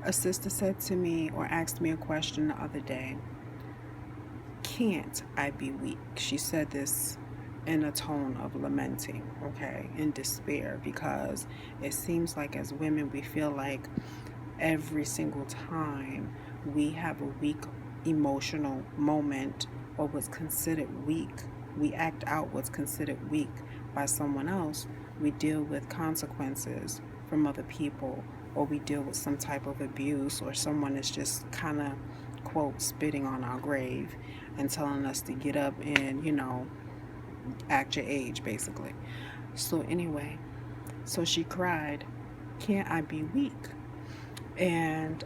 A sister said to me or asked me a question the other day, can't I be weak? She said this in a tone of lamenting, okay, in despair, because it seems like as women we feel like every single time we have a weak emotional moment or what's considered weak, we act out what's considered weak by someone else, we deal with consequences from other people, or we deal with some type of abuse, or someone is just kind of, quote, spitting on our grave and telling us to get up and, act your age, basically. So, anyway, so she cried, can't I be weak? And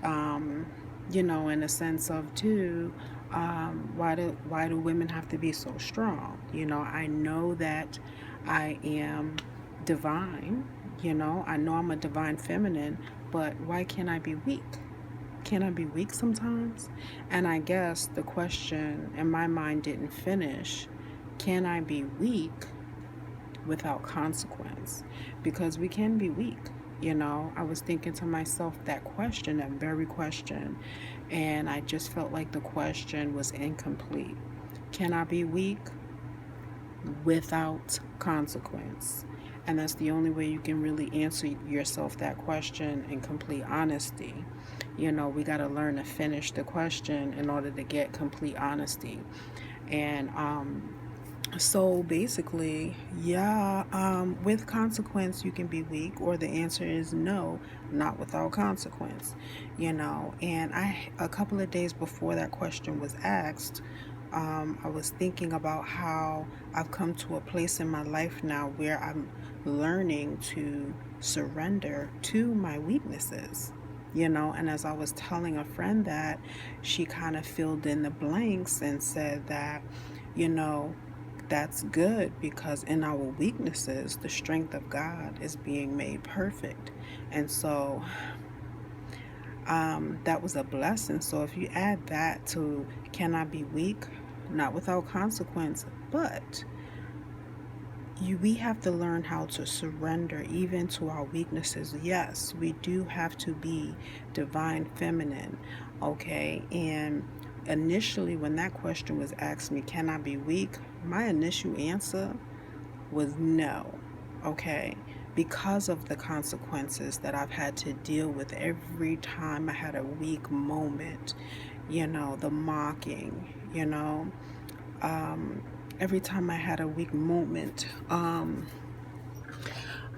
in a sense of too, why do women have to be so strong? I know that I am divine. I know I'm a divine feminine, but why can't I be weak? Can I be weak sometimes? And I guess the question in my mind didn't finish. Can I be weak without consequence? Because we can be weak. I was thinking to myself that question, that very question, and I just felt like the question was incomplete. Can I be weak without consequence? And that's the only way you can really answer yourself that question in complete honesty. We got to learn to finish the question in order to get complete honesty. And so basically, yeah, with consequence, you can be weak, or the answer is no, not without consequence, And a couple of days before that question was asked, I was thinking about how I've come to a place in my life now where I'm learning to surrender to my weaknesses. And as I was telling a friend that, she kind of filled in the blanks and said that, you know, that's good because in our weaknesses, the strength of God is being made perfect. And so that was a blessing. So if you add that to can I be weak? Not without consequence, but we have to learn how to surrender even to our weaknesses. Yes, we do have to be divine feminine, okay? And initially, when that question was asked me, can I be weak? My initial answer was no, okay? Because of the consequences that I've had to deal with every time I had a weak moment, the mocking, every time I had a weak moment,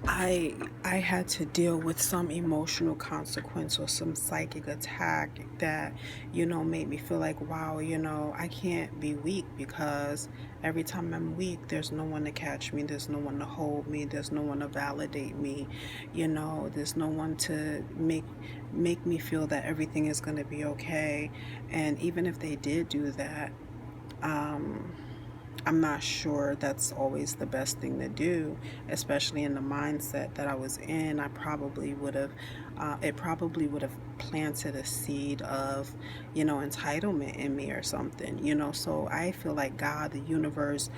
I had to deal with some emotional consequence or some psychic attack that, made me feel like, wow, I can't be weak because every time I'm weak, there's no one to catch me, there's no one to hold me, there's no one to validate me, there's no one to make me feel that everything is going to be okay. And even if they did do that, I'm not sure that's always the best thing to do, especially in the mindset that I was in. It probably would have planted a seed of, entitlement in me or something, So I feel like God, the universe,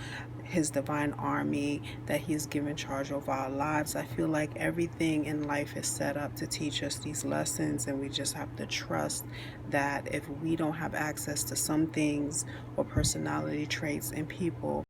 his divine army that he's given charge of our lives, I feel like everything in life is set up to teach us these lessons, and we just have to trust that if we don't have access to some things or personality traits in people,